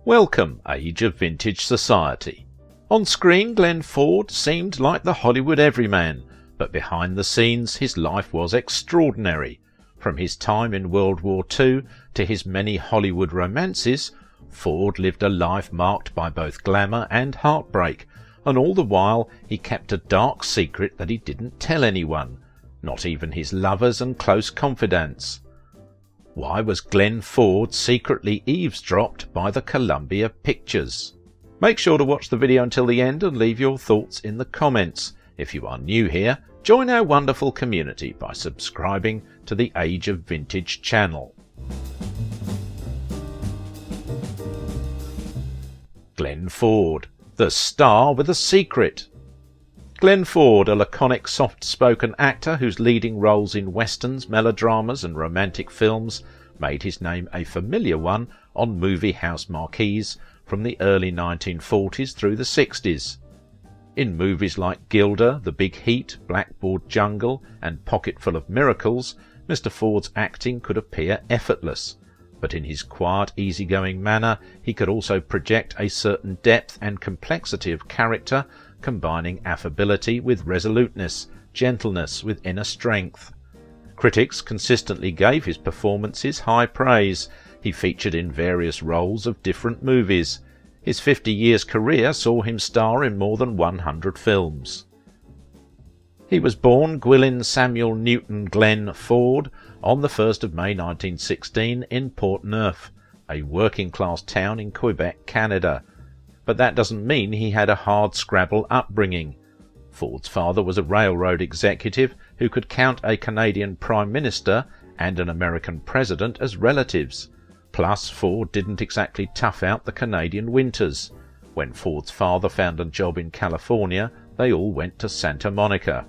Welcome, age of vintage society. On screen, Glenn Ford seemed like the Hollywood everyman, but behind the scenes his life was extraordinary. From his time in World War II to his many Hollywood romances, Ford lived a life marked by both glamour and heartbreak, and all the while he kept a dark secret that he didn't tell anyone, not even his lovers and close confidants. Why was Glenn Ford secretly eavesdropped by the Columbia Pictures? Make sure to watch the video until the end and leave your thoughts in the comments. If you are new here, join our wonderful community by subscribing to the Age of Vintage channel. Glenn Ford, the star with a secret. Glenn Ford, a laconic, soft-spoken actor whose leading roles in westerns, melodramas and romantic films made his name a familiar one on movie house marquees from the early 1940s through the 60s. In movies like Gilda, The Big Heat, Blackboard Jungle and Pocketful of Miracles, Mr. Ford's acting could appear effortless, but in his quiet, easygoing manner he could also project a certain depth and complexity of character, combining affability with resoluteness, gentleness with inner strength. Critics consistently gave his performances high praise. He featured in various roles of different movies. His 50 years career saw him star in more than 100 films. He was born Gwilyn Samuel Newton Glenn Ford on the 1st of May 1916 in Port-Neuf, a working-class town in Quebec, Canada. But that doesn't mean he had a hard-scrabble upbringing. Ford's father was a railroad executive who could count a Canadian Prime Minister and an American President as relatives. Plus, Ford didn't exactly tough out the Canadian winters. When Ford's father found a job in California, they all went to Santa Monica.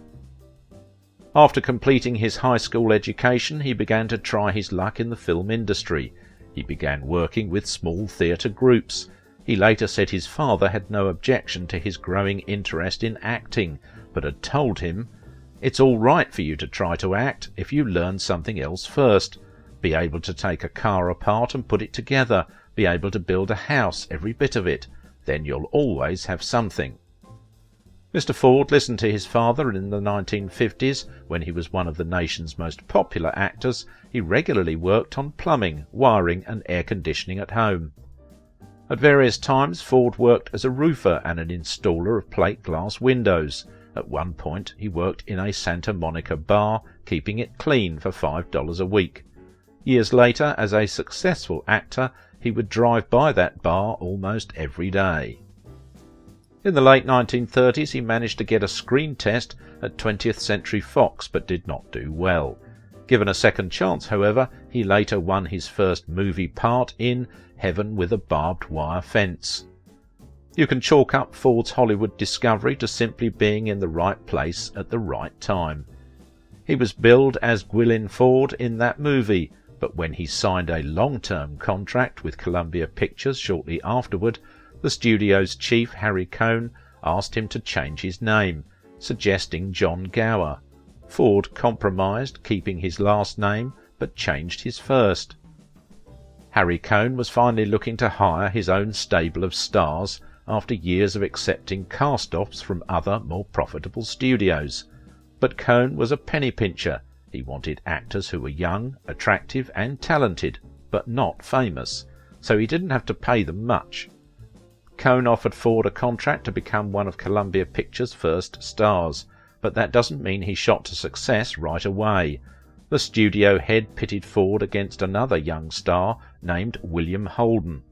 After completing his high school education, he began to try his luck in the film industry. He began working with small theatre groups. He later said his father had no objection to his growing interest in acting, but had told him, "It's all right for you to try to act if you learn something else first. Be able to take a car apart and put it together, be able to build a house, every bit of it. Then you'll always have something." Mr. Ford listened to his father, and in the 1950s, when he was one of the nation's most popular actors, he regularly worked on plumbing, wiring and air conditioning at home. At various times Ford worked as a roofer and an installer of plate glass windows. At one point he worked in a Santa Monica bar, keeping it clean for $5 a week. Years later, as a successful actor, he would drive by that bar almost every day. In the late 1930s he managed to get a screen test at 20th Century Fox, but did not do well. Given a second chance, however, he later won his first movie part in Heaven with a Barbed Wire Fence. You can chalk up Ford's Hollywood discovery to simply being in the right place at the right time. He was billed as Gwilyn Ford in that movie, but when he signed a long-term contract with Columbia Pictures shortly afterward, the studio's chief, Harry Cohn, asked him to change his name, suggesting John Gower. Ford compromised, keeping his last name, but changed his first. Harry Cohn was finally looking to hire his own stable of stars after years of accepting cast-offs from other, more profitable studios. But Cohn was a penny pincher. He wanted actors who were young, attractive and talented, but not famous, so he didn't have to pay them much. Cohn offered Ford a contract to become one of Columbia Pictures' first stars, but that doesn't mean he shot to success right away. The studio head pitted Ford against another young star named William Holden.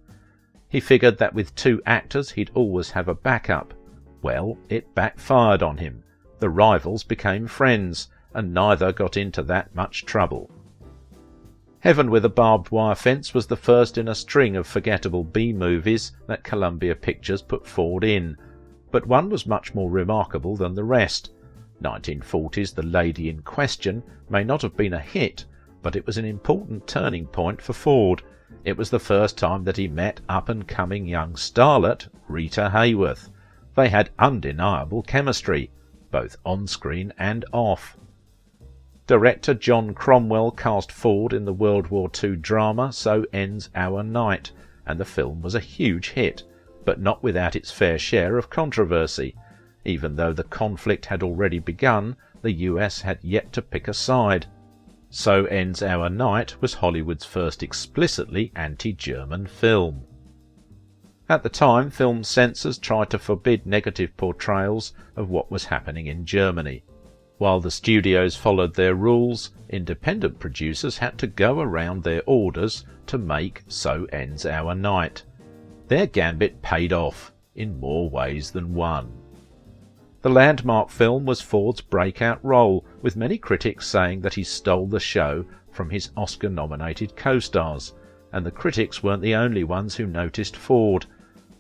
He figured that with two actors he'd always have a backup. Well, it backfired on him. The rivals became friends, and neither got into that much trouble. Heaven with a Barbed Wire Fence was the first in a string of forgettable B-movies that Columbia Pictures put Ford in, but one was much more remarkable than the rest. 1940's The Lady in Question may not have been a hit, but it was an important turning point for Ford. It was the first time that he met up-and-coming young starlet Rita Hayworth. They had undeniable chemistry, both on-screen and off. Director John Cromwell cast Ford in the World War II drama So Ends Our Night, and the film was a huge hit, but not without its fair share of controversy. Even though the conflict had already begun, the US had yet to pick a side. So Ends Our Night was Hollywood's first explicitly anti-German film. At the time, film censors tried to forbid negative portrayals of what was happening in Germany. While the studios followed their rules, independent producers had to go around their orders to make So Ends Our Night. Their gambit paid off, in more ways than one. The landmark film was Ford's breakout role, with many critics saying that he stole the show from his Oscar-nominated co-stars, and the critics weren't the only ones who noticed Ford.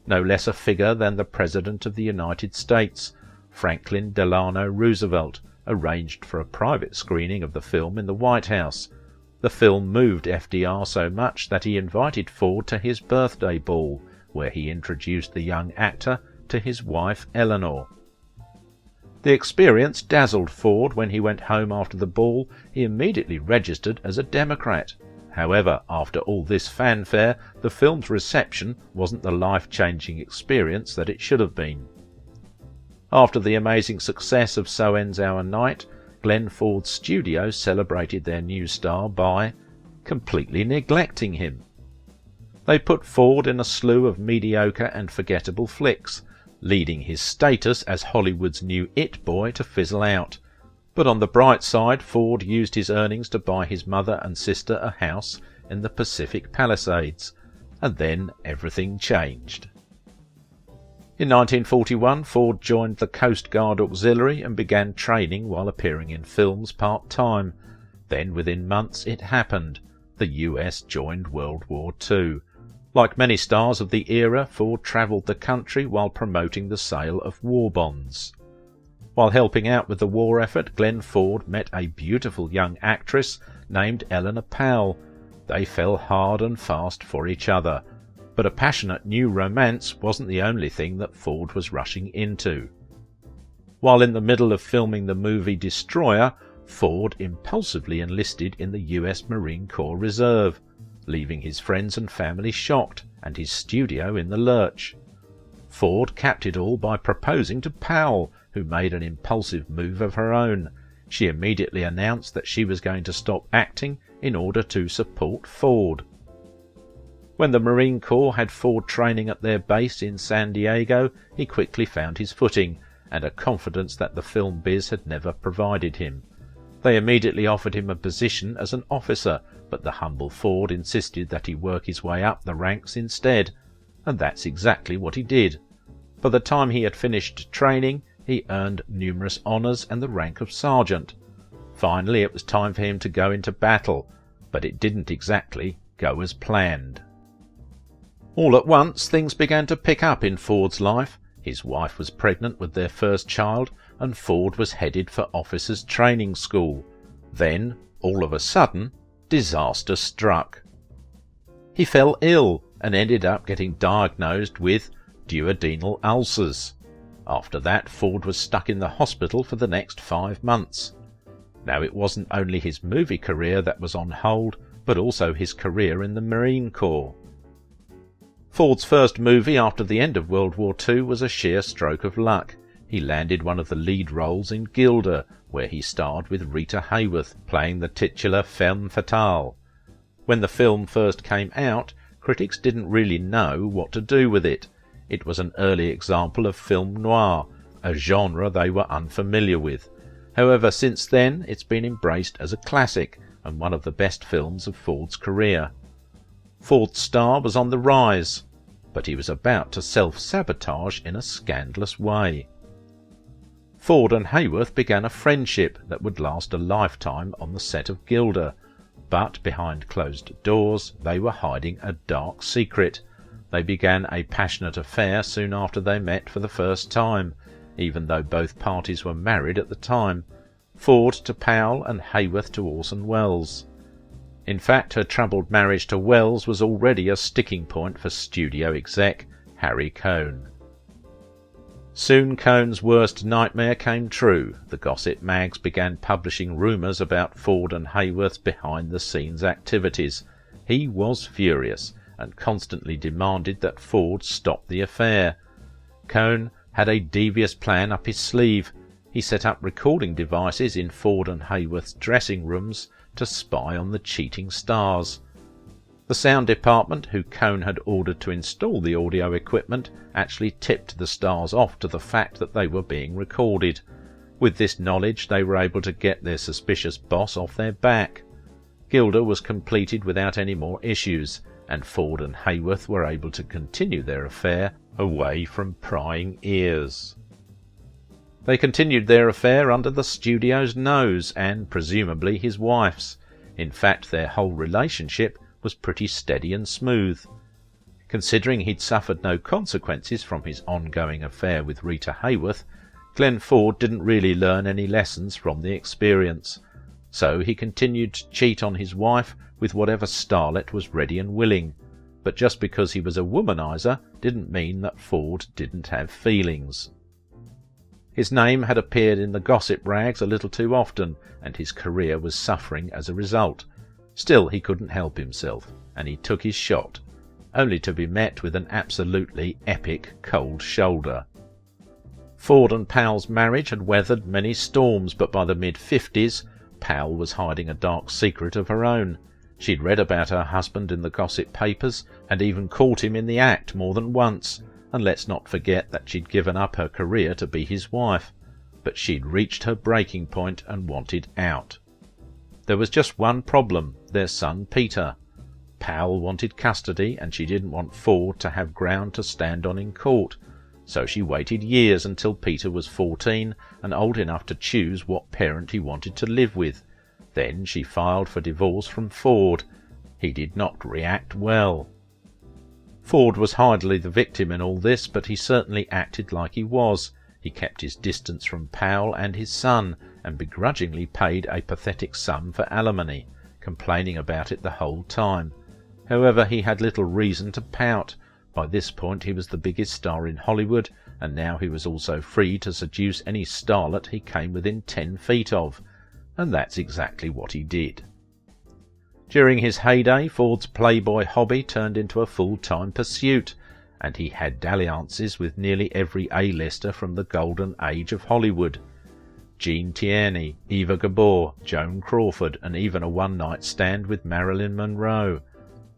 No less a figure than the President of the United States, Franklin Delano Roosevelt, arranged for a private screening of the film in the White House. The film moved FDR so much that he invited Ford to his birthday ball, where he introduced the young actor to his wife Eleanor. The experience dazzled Ford. When he went home after the ball, he immediately registered as a Democrat. However, after all this fanfare, the film's reception wasn't the life-changing experience that it should have been. After the amazing success of So Ends Our Night, Glenn Ford's studio celebrated their new star by completely neglecting him. They put Ford in a slew of mediocre and forgettable flicks, leading his status as Hollywood's new it boy to fizzle out. But on the bright side, Ford used his earnings to buy his mother and sister a house in the Pacific Palisades, and then everything changed. In 1941, Ford joined the Coast Guard Auxiliary and began training while appearing in films part-time. Then, within months, it happened. The US joined World War II. Like many stars of the era, Ford travelled the country while promoting the sale of war bonds. While helping out with the war effort, Glenn Ford met a beautiful young actress named Eleanor Powell. They fell hard and fast for each other. But a passionate new romance wasn't the only thing that Ford was rushing into. While in the middle of filming the movie Destroyer, Ford impulsively enlisted in the US Marine Corps Reserve, leaving his friends and family shocked and his studio in the lurch. Ford capped it all by proposing to Powell, who made an impulsive move of her own. She immediately announced that she was going to stop acting in order to support Ford. When the Marine Corps had Ford training at their base in San Diego, he quickly found his footing, and a confidence that the film biz had never provided him. They immediately offered him a position as an officer, but the humble Ford insisted that he work his way up the ranks instead, and that's exactly what he did. By the time he had finished training, he earned numerous honours and the rank of sergeant. Finally, it was time for him to go into battle, but it didn't exactly go as planned. All at once, things began to pick up in Ford's life. His wife was pregnant with their first child, and Ford was headed for officers' training school. Then, all of a sudden, disaster struck. He fell ill and ended up getting diagnosed with duodenal ulcers. After that, Ford was stuck in the hospital for the next 5 months. Now, it wasn't only his movie career that was on hold, but also his career in the Marine Corps. Ford's first movie after the end of World War II was a sheer stroke of luck. He landed one of the lead roles in Gilda, where he starred with Rita Hayworth playing the titular femme fatale. When the film first came out, critics didn't really know what to do with it. It was an early example of film noir, a genre they were unfamiliar with. However, since then it's been embraced as a classic and one of the best films of Ford's career. Ford's star was on the rise, but he was about to self-sabotage in a scandalous way. Ford and Hayworth began a friendship that would last a lifetime on the set of Gilda, but behind closed doors they were hiding a dark secret. They began a passionate affair soon after they met for the first time, even though both parties were married at the time, Ford to Powell and Hayworth to Orson Welles. In fact, her troubled marriage to Welles was already a sticking point for studio exec Harry Cohn. Soon Cohn's worst nightmare came true. The gossip mags began publishing rumours about Ford and Hayworth's behind-the-scenes activities. He was furious, and constantly demanded that Ford stop the affair. Cohn had a devious plan up his sleeve. He set up recording devices in Ford and Hayworth's dressing rooms to spy on the cheating stars. The sound department, who Cohn had ordered to install the audio equipment, actually tipped the stars off to the fact that they were being recorded. With this knowledge, they were able to get their suspicious boss off their back. Gilda was completed without any more issues, and Ford and Hayworth were able to continue their affair away from prying ears. They continued their affair under the studio's nose, and presumably his wife's. In fact, their whole relationship was pretty steady and smooth. Considering he'd suffered no consequences from his ongoing affair with Rita Hayworth, Glenn Ford didn't really learn any lessons from the experience. So he continued to cheat on his wife with whatever starlet was ready and willing. But just because he was a womanizer didn't mean that Ford didn't have feelings. His name had appeared in the gossip rags a little too often, and his career was suffering as a result. Still, he couldn't help himself, and he took his shot, only to be met with an absolutely epic cold shoulder. Ford and Powell's marriage had weathered many storms, but by the mid-50s, Powell was hiding a dark secret of her own. She'd read about her husband in the gossip papers, and even caught him in the act more than once, and let's not forget that she'd given up her career to be his wife. But she'd reached her breaking point and wanted out. There was just one problem, their son Peter. Powell wanted custody, and she didn't want Ford to have ground to stand on in court, so she waited years until Peter was 14 and old enough to choose what parent he wanted to live with. Then she filed for divorce from Ford. He did not react well. Ford was hardly the victim in all this, but he certainly acted like he was. He kept his distance from Powell and his son, and begrudgingly paid a pathetic sum for alimony, complaining about it the whole time. However, he had little reason to pout. By this point he was the biggest star in Hollywood, and now he was also free to seduce any starlet he came within 10 feet of, and that's exactly what he did. During his heyday, Ford's playboy hobby turned into a full-time pursuit, and he had dalliances with nearly every A-lister from the golden age of Hollywood. Jean Tierney, Eva Gabor, Joan Crawford, and even a one-night stand with Marilyn Monroe.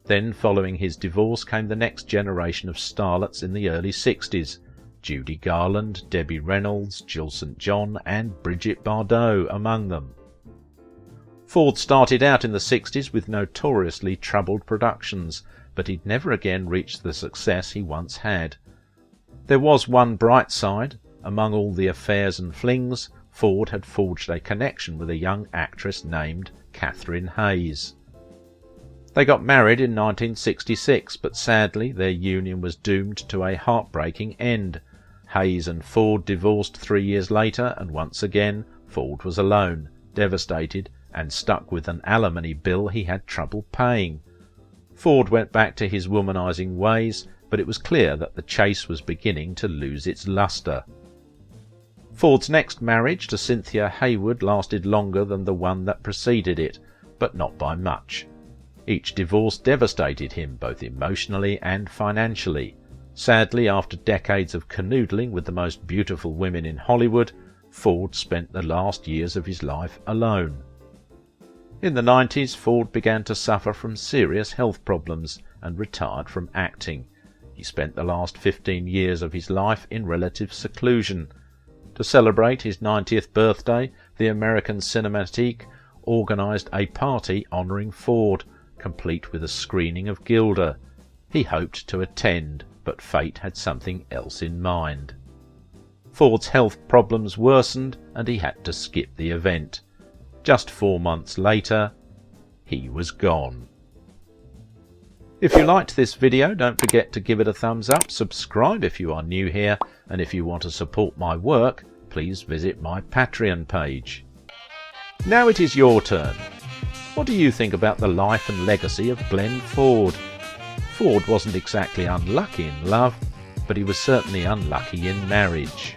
Then, following his divorce, came the next generation of starlets in the early 60s. Judy Garland, Debbie Reynolds, Jill St. John, and Brigitte Bardot among them. Ford started out in the 60s with notoriously troubled productions, but he'd never again reached the success he once had. There was one bright side. Among all the affairs and flings, Ford had forged a connection with a young actress named Catherine Hayes. They got married in 1966, but sadly their union was doomed to a heartbreaking end. Hayes and Ford divorced 3 years later, and once again Ford was alone, devastated, and stuck with an alimony bill he had trouble paying. Ford went back to his womanizing ways, but it was clear that the chase was beginning to lose its luster. Ford's next marriage to Cynthia Haywood lasted longer than the one that preceded it, but not by much. Each divorce devastated him, both emotionally and financially. Sadly, after decades of canoodling with the most beautiful women in Hollywood, Ford spent the last years of his life alone. In the 90s, Ford began to suffer from serious health problems and retired from acting. He spent the last 15 years of his life in relative seclusion. To celebrate his 90th birthday, the American Cinematheque organized a party honoring Ford, complete with a screening of Gilda. He hoped to attend, but fate had something else in mind. Ford's health problems worsened, and he had to skip the event. Just 4 months later, he was gone. If you liked this video, don't forget to give it a thumbs up, subscribe if you are new here, and if you want to support my work, please visit my Patreon page. Now it is your turn. What do you think about the life and legacy of Glenn Ford? Ford wasn't exactly unlucky in love, but he was certainly unlucky in marriage.